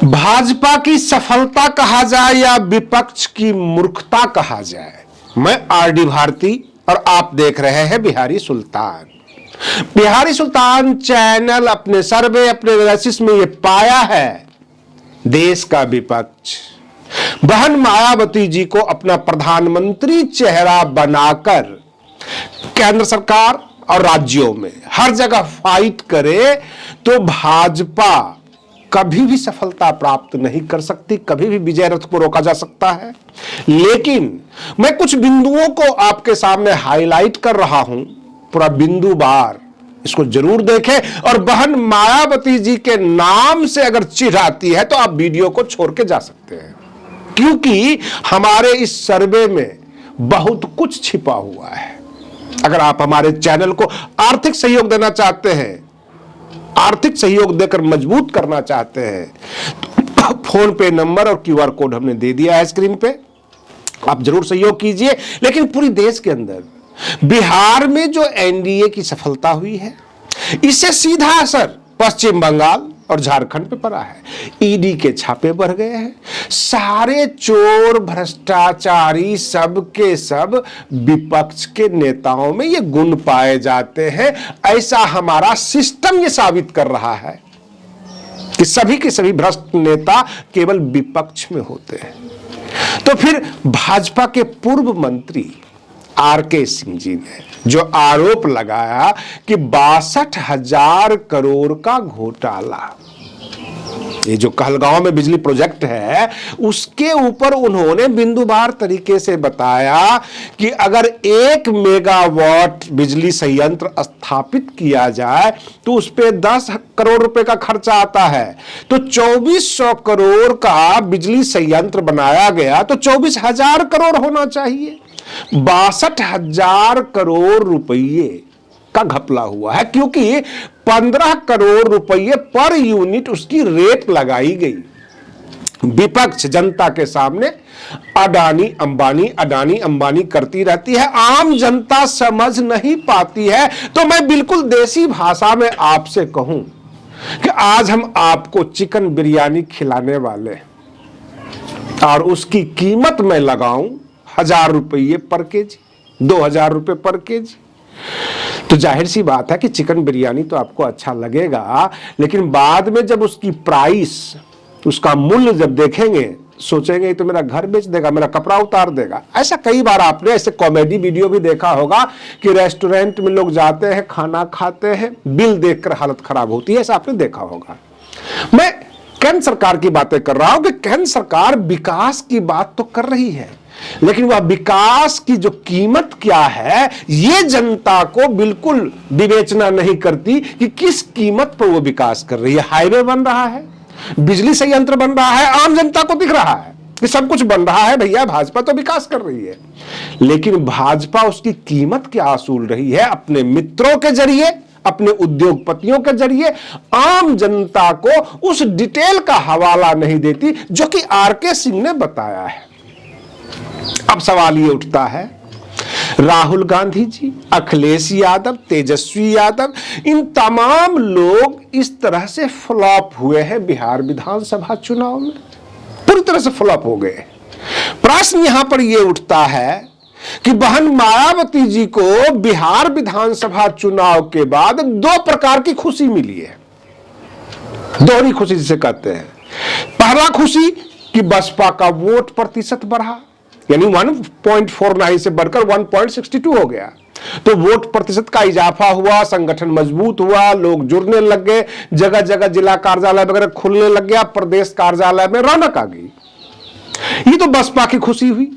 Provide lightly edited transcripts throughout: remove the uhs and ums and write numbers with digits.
भाजपा की सफलता कहा जाए या विपक्ष की मूर्खता कहा जाए, मैं आरडी भारती और आप देख रहे हैं बिहारी सुल्तान। बिहारी सुल्तान चैनल अपने सर्वे, अपने एनालिसिस में यह पाया है, देश का विपक्ष बहन मायावती जी को अपना प्रधानमंत्री चेहरा बनाकर केंद्र सरकार और राज्यों में हर जगह फाइट करे तो भाजपा कभी भी सफलता प्राप्त नहीं कर सकती, कभी भी विजय रथ को रोका जा सकता है। लेकिन मैं कुछ बिंदुओं को आपके सामने हाईलाइट कर रहा हूं, पूरा बिंदुवार इसको जरूर देखें और बहन मायावती जी के नाम से अगर चिढ़ आती है तो आप वीडियो को छोड़ के जा सकते हैं, क्योंकि हमारे इस सर्वे में बहुत कुछ छिपा हुआ है। अगर आप हमारे चैनल को आर्थिक सहयोग देना चाहते हैं, आर्थिक सहयोग देकर मजबूत करना चाहते हैं, तो फोन पे नंबर और क्यूआर कोड हमने दे दिया है स्क्रीन पे, आप जरूर सहयोग कीजिए। लेकिन पूरी देश के अंदर बिहार में जो एनडीए की सफलता हुई है, इससे सीधा असर पश्चिम बंगाल और झारखंड पे पड़ा है। ईडी के छापे बढ़ गए हैं, सारे चोर भ्रष्टाचारी सब के सब विपक्ष के नेताओं में ये गुण पाए जाते हैं। ऐसा हमारा सिस्टम ये साबित कर रहा है कि सभी के सभी भ्रष्ट नेता केवल विपक्ष में होते हैं। तो फिर भाजपा के पूर्व मंत्री आरके सिंह जी ने जो आरोप लगाया कि 62,000 करोड़ का घोटाला, ये जो कहलगांव में बिजली प्रोजेक्ट है उसके ऊपर उन्होंने बिंदुवार तरीके से बताया कि अगर 1 मेगावाट बिजली संयंत्र स्थापित किया जाए तो उस पे 10 करोड़ रुपए का खर्चा आता है, तो 2400 करोड़ का बिजली संयंत्र बनाया गया तो 24,000 करोड़ होना चाहिए। 62,000 करोड़ रुपये का घपला हुआ है, क्योंकि 15 करोड़ रुपये पर यूनिट उसकी रेट लगाई गई। विपक्ष जनता के सामने अडानी अंबानी करती रहती है, आम जनता समझ नहीं पाती है। तो मैं बिल्कुल देसी भाषा में आपसे कहूं कि आज हम आपको चिकन बिरयानी खिलाने वाले और उसकी कीमत मैं लगाऊं 1,000 रुपये पर केजी, 2,000 रुपये पर केजी, तो जाहिर सी बात है कि चिकन बिरयानी तो आपको अच्छा लगेगा, लेकिन बाद में जब उसकी प्राइस, उसका मूल्य जब देखेंगे सोचेंगे तो मेरा घर बेच देगा, मेरा कपड़ा उतार देगा। ऐसा कई बार आपने ऐसे कॉमेडी वीडियो भी देखा होगा कि रेस्टोरेंट में लोग जाते हैं, खाना खाते हैं, बिल देखकर हालत खराब होती है, ऐसा आपने देखा होगा। मैं केंद्र सरकार की बातें कर रहा हूं कि केंद्र सरकार विकास की बात तो कर रही है, लेकिन वह विकास की जो कीमत क्या है ये जनता को बिल्कुल विवेचना नहीं करती कि किस कीमत पर वो विकास कर रही है। हाईवे बन रहा है, बिजली संयंत्र बन रहा है, आम जनता को दिख रहा है कि सब कुछ बन रहा है, भैया भाजपा तो विकास कर रही है। लेकिन भाजपा उसकी कीमत क्या वसूल रही है? अपने मित्रों के जरिए, अपने उद्योगपतियों के जरिए आम जनता को उस डिटेल का हवाला नहीं देती जो कि आरके सिंह ने बताया है। अब सवाल ये उठता है, राहुल गांधी जी, अखिलेश यादव, तेजस्वी यादव, इन तमाम लोग इस तरह से फ्लॉप हुए हैं बिहार विधानसभा चुनाव में, पूरी तरह से फ्लॉप हो गए। प्रश्न यहां पर यह उठता है कि बहन मायावती जी को बिहार विधानसभा चुनाव के बाद 2 प्रकार की खुशी मिली है, दोहरी खुशी जिसे कहते हैं। पहला खुशी कि बसपा का वोट प्रतिशत बढ़ा, यानी 1.49 से बढ़कर 1.62 हो गया, तो वोट प्रतिशत का इजाफा हुआ, संगठन मजबूत हुआ, लोग जुड़ने लग गए, जगह जगह जिला कार्यालय वगैरह खुलने लग गया, प्रदेश कार्यालय में रौनक आ गई। ये तो बसपा की खुशी हुई।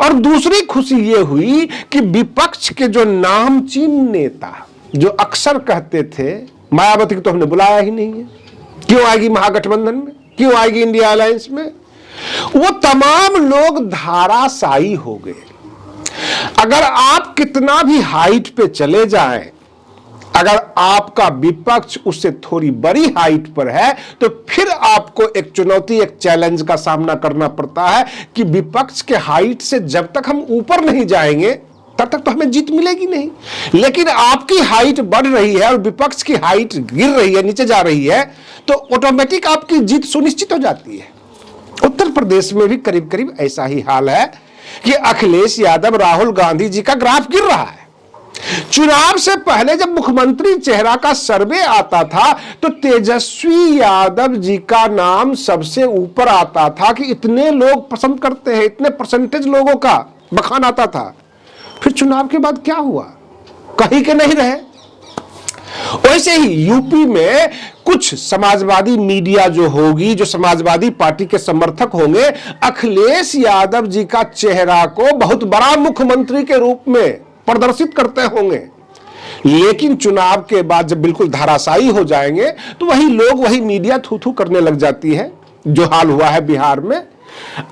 और दूसरी खुशी ये हुई कि विपक्ष के जो नामचीन नेता जो अक्सर कहते थे मायावती को तो हमने बुलाया ही नहीं है, क्यों आएगी महागठबंधन में, क्यों आएगी इंडिया अलायंस में, वो तमाम लोग धाराशायी हो गए। अगर आप कितना भी हाइट पे चले जाएं, अगर आपका विपक्ष उससे थोड़ी बड़ी हाइट पर है तो फिर आपको एक चुनौती, एक चैलेंज का सामना करना पड़ता है कि विपक्ष के हाइट से जब तक हम ऊपर नहीं जाएंगे तब तक तो हमें जीत मिलेगी नहीं। लेकिन आपकी हाइट बढ़ रही है और विपक्ष की हाइट गिर रही है, नीचे जा रही है, तो ऑटोमेटिक आपकी जीत सुनिश्चित हो जाती है। उत्तर प्रदेश में भी करीब करीब ऐसा ही हाल है कि अखिलेश यादव, राहुल गांधी जी का ग्राफ गिर रहा है। चुनाव से पहले जब मुख्यमंत्री चेहरा का सर्वे आता था तो तेजस्वी यादव जी का नाम सबसे ऊपर आता था कि इतने लोग पसंद करते हैं, इतने परसेंटेज लोगों का बखान आता था। फिर चुनाव के बाद क्या हुआ? कहीं के नहीं रहे। वैसे ही यूपी में कुछ समाजवादी मीडिया जो होगी, जो समाजवादी पार्टी के समर्थक होंगे, अखिलेश यादव जी का चेहरा को बहुत बड़ा मुख्यमंत्री के रूप में प्रदर्शित करते होंगे। लेकिन चुनाव के बाद जब बिल्कुल धराशायी हो जाएंगे तो वही लोग, वही मीडिया थू थू करने लग जाती है, जो हाल हुआ है बिहार में।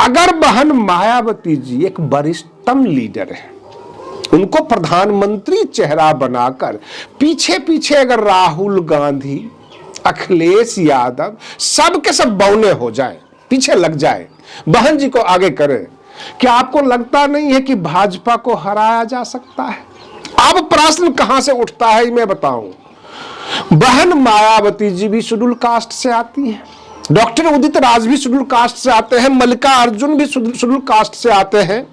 अगर बहन मायावती जी एक वरिष्ठतम लीडर है, उनको प्रधानमंत्री चेहरा बनाकर पीछे पीछे अगर राहुल गांधी, अखिलेश यादव सब के सब बौने हो जाए, पीछे लग जाए, बहन जी को आगे करें, क्या आपको लगता नहीं है कि भाजपा को हराया जा सकता है? अब प्रश्न कहां से उठता है मैं बताऊं। बहन मायावती जी भी शेड्यूल कास्ट से आती है, डॉक्टर उदित राज भी शेड्यूल कास्ट से आते हैं, मल्लिकार्जुन भी शेड्यूल कास्ट से आते हैं,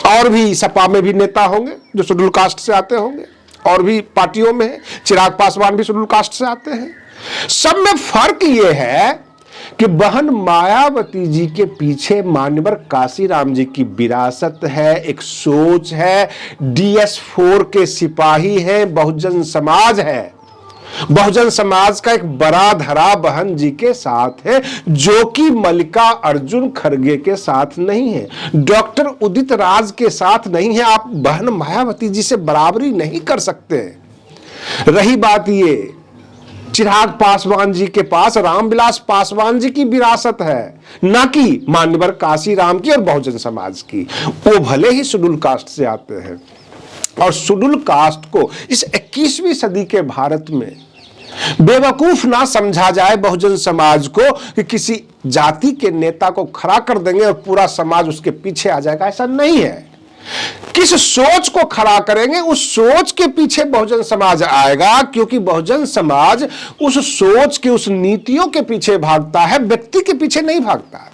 और भी सपा में भी नेता होंगे जो शेड्यूल कास्ट से आते होंगे, और भी पार्टियों में है, चिराग पासवान भी शेड्यूल कास्ट से आते हैं। सब में फर्क यह है कि बहन मायावती जी के पीछे मान्यवर काशीराम जी की विरासत है, एक सोच है, DS4 के सिपाही हैं, बहुजन समाज है। बहुजन समाज का एक बड़ा धरा बहन जी के साथ है, जो कि मल्लिकार्जुन खड़गे के साथ नहीं है, डॉक्टर उदित राज के साथ नहीं है। आप बहन मायावती जी से बराबरी नहीं कर सकते। रही बात ये, चिराग पासवान जी के पास रामविलास पासवान जी की विरासत है, ना कि मान्यवर काशीराम की और बहुजन समाज की। वो भले ही शेड्यूल कास्ट से आते हैं, और शेड्यूल कास्ट को इस 21वीं सदी के भारत में बेवकूफ ना समझा जाए बहुजन समाज को कि किसी जाति के नेता को खड़ा कर देंगे और पूरा समाज उसके पीछे आ जाएगा। ऐसा नहीं है। किस सोच को खड़ा करेंगे, उस सोच के पीछे बहुजन समाज आएगा, क्योंकि बहुजन समाज उस सोच के, उस नीतियों के पीछे भागता है, व्यक्ति के पीछे नहीं भागता।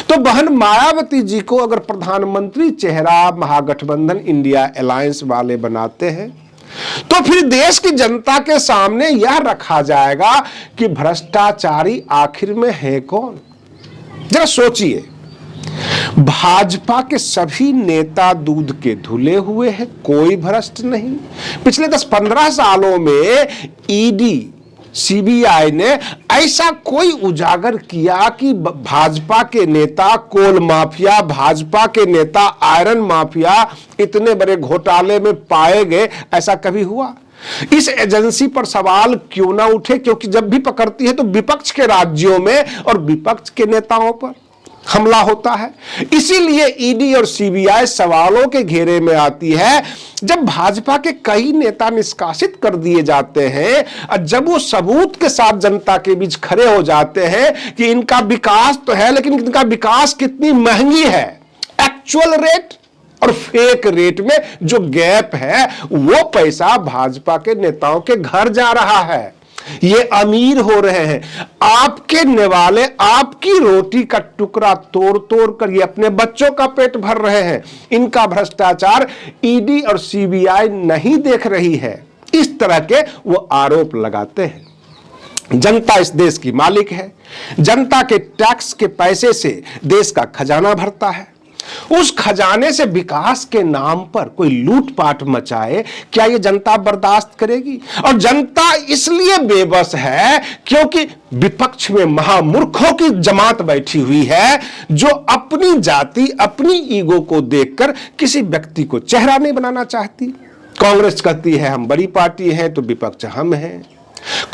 तो बहन मायावती जी को अगर प्रधानमंत्री चेहरा महागठबंधन इंडिया अलायंस वाले बनाते हैं, तो फिर देश की जनता के सामने यह रखा जाएगा कि भ्रष्टाचारी आखिर में है कौन। जरा सोचिए, भाजपा के सभी नेता दूध के धुले हुए हैं, कोई भ्रष्ट नहीं। पिछले 10-15 सालों में ईडी, CBI ने ऐसा कोई उजागर किया कि भाजपा के नेता कोल माफिया, भाजपा के नेता आयरन माफिया इतने बड़े घोटाले में पाए गए, ऐसा कभी हुआ? इस एजेंसी पर सवाल क्यों ना उठे? क्योंकि जब भी पकड़ती है तो विपक्ष के राज्यों में और विपक्ष के नेताओं पर हमला होता है। इसीलिए ईडी और CBI सवालों के घेरे में आती है। जब भाजपा के कई नेता निष्कासित कर दिए जाते हैं और जब वो सबूत के साथ जनता के बीच खड़े हो जाते हैं कि इनका विकास तो है, लेकिन इनका विकास कितनी महंगी है, एक्चुअल रेट और फेक रेट में जो गैप है, वो पैसा भाजपा के नेताओं के घर जा रहा है। ये अमीर हो रहे हैं, आपके निवाले आपकी रोटी का टुकड़ा तोड़ तोड़ कर ये अपने बच्चों का पेट भर रहे हैं। इनका भ्रष्टाचार ईडी और CBI नहीं देख रही है। इस तरह के वो आरोप लगाते हैं। जनता इस देश की मालिक है, जनता के टैक्स के पैसे से देश का खजाना भरता है। उस खजाने से विकास के नाम पर कोई लूटपाट मचाए, क्या ये जनता बर्दाश्त करेगी? और जनता इसलिए बेबस है क्योंकि विपक्ष में महामूर्खों की जमात बैठी हुई है, जो अपनी जाति, अपनी ईगो को देखकर किसी व्यक्ति को चेहरा नहीं बनाना चाहती। कांग्रेस कहती है हम बड़ी पार्टी हैं तो विपक्ष हम हैं।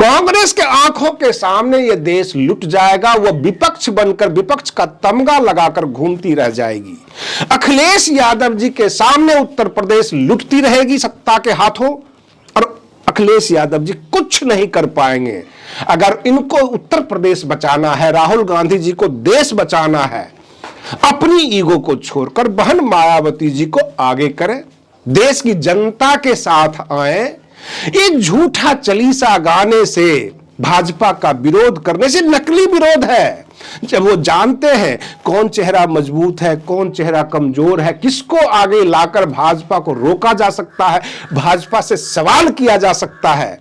कांग्रेस के आंखों के सामने यह देश लुट जाएगा, वह विपक्ष बनकर विपक्ष का तमगा लगाकर घूमती रह जाएगी। अखिलेश यादव जी के सामने उत्तर प्रदेश लुटती रहेगी सत्ता के हाथों, और अखिलेश यादव जी कुछ नहीं कर पाएंगे। अगर इनको उत्तर प्रदेश बचाना है, राहुल गांधी जी को देश बचाना है, अपनी ईगो को छोड़कर बहन मायावती जी को आगे करें, देश की जनता के साथ आए। एक झूठा चालीसा गाने से, भाजपा का विरोध करने से नकली विरोध है। जब वो जानते हैं कौन चेहरा मजबूत है, कौन चेहरा कमजोर है, किसको आगे लाकर भाजपा को रोका जा सकता है, भाजपा से सवाल किया जा सकता है,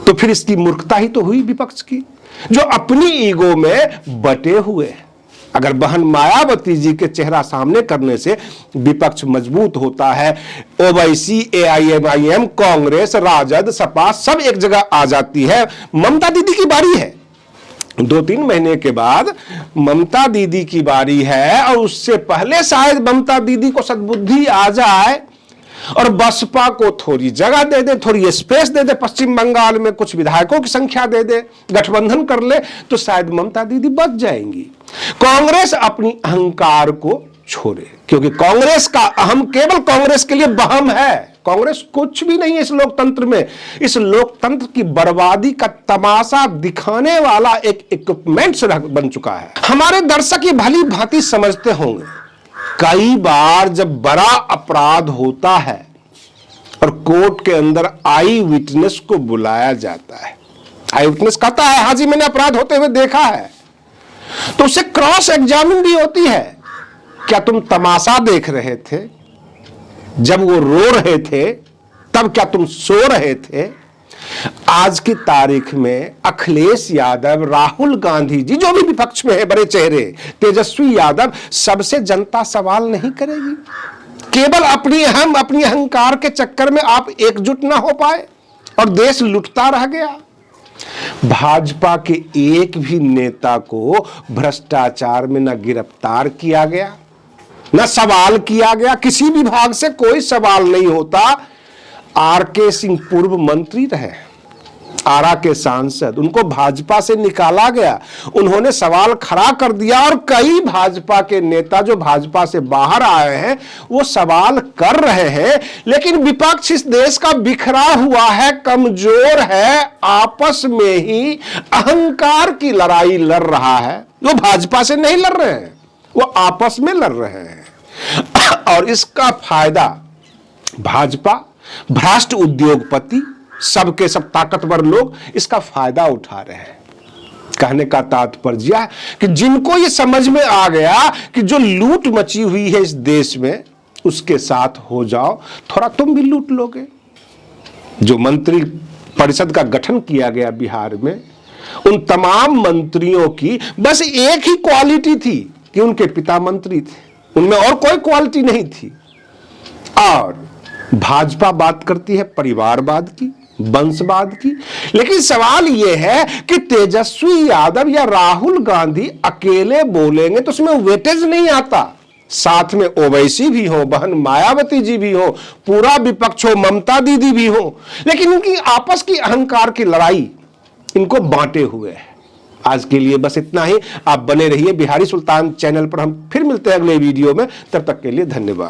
तो फिर इसकी मूर्खता ही तो हुई विपक्ष की, जो अपनी ईगो में बटे हुए हैं। अगर बहन मायावती जी के चेहरा सामने करने से विपक्ष मजबूत होता है, ओवैसी, एआईएमआईएम, कांग्रेस, राजद, सपा सब एक जगह आ जाती है। ममता दीदी की बारी है, 2-3 महीने के बाद ममता दीदी की बारी है, और उससे पहले शायद ममता दीदी को सद्बुद्धि आ जाए और बसपा को थोड़ी जगह दे दे, थोड़ी स्पेस दे दे, पश्चिम बंगाल में कुछ विधायकों की संख्या दे दे, गठबंधन कर ले, तो शायद ममता दीदी बच जाएंगी। कांग्रेस अपनी अहंकार को छोड़े, क्योंकि कांग्रेस का अहम केवल कांग्रेस के लिए बहम है। कांग्रेस कुछ भी नहीं है इस लोकतंत्र में। इस लोकतंत्र की बर्बादी का तमाशा दिखाने वाला एक इक्विपमेंट बन चुका है। हमारे दर्शक ये भली भांति समझते होंगे, कई बार जब बड़ा अपराध होता है और कोर्ट के अंदर आई विटनेस को बुलाया जाता है, आई विटनेस कहता है हां जी मैंने अपराध होते हुए देखा है, तो उससे क्रॉस एग्जामिन भी होती है। क्या तुम तमाशा देख रहे थे जब वो रो रहे थे, तब क्या तुम सो रहे थे? आज की तारीख में अखिलेश यादव, राहुल गांधी जी, जो भी विपक्ष में है बड़े चेहरे, तेजस्वी यादव, सबसे जनता सवाल नहीं करेगी। केवल अपनी अहंकार के चक्कर में आप एकजुट ना हो पाए और देश लुटता रह गया। भाजपा के एक भी नेता को भ्रष्टाचार में न गिरफ्तार किया गया, न सवाल किया गया, किसी विभाग से कोई सवाल नहीं होता। आरके सिंह पूर्व मंत्री रहे, आरा के सांसद, उनको भाजपा से निकाला गया, उन्होंने सवाल खड़ा कर दिया, और कई भाजपा के नेता जो भाजपा से बाहर आए हैं वो सवाल कर रहे हैं। लेकिन विपक्ष इस देश का बिखरा हुआ है, कमजोर है, आपस में ही अहंकार की लड़ाई लड़ रहा है। वो भाजपा से नहीं लड़ रहे हैं, वो आपस में लड़ रहे हैं, और इसका फायदा भाजपा, भ्रष्ट उद्योगपति, सबके सब ताकतवर लोग इसका फायदा उठा रहे हैं। कहने का तात्पर्य है कि जिनको ये समझ में आ गया कि जो लूट मची हुई है इस देश में, उसके साथ हो जाओ, थोड़ा तुम भी लूट लोगे। जो मंत्री परिषद का गठन किया गया बिहार में, उन तमाम मंत्रियों की बस एक ही क्वालिटी थी कि उनके पिता मंत्री थे, उनमें और कोई क्वालिटी नहीं थी। और भाजपा बात करती है परिवारवाद की, वंशवाद की, लेकिन सवाल यह है कि तेजस्वी यादव या राहुल गांधी अकेले बोलेंगे तो उसमें वेटेज नहीं आता। साथ में ओवैसी भी हो, बहन मायावती जी भी हो, पूरा विपक्ष हो, ममता दीदी भी हो, लेकिन इनकी आपस की अहंकार की लड़ाई इनको बांटे हुए है। आज के लिए बस इतना ही। आप बने रहिए बिहारी सुल्तान चैनल पर। हम फिर मिलते हैं अगले वीडियो में, तब तक के लिए धन्यवाद।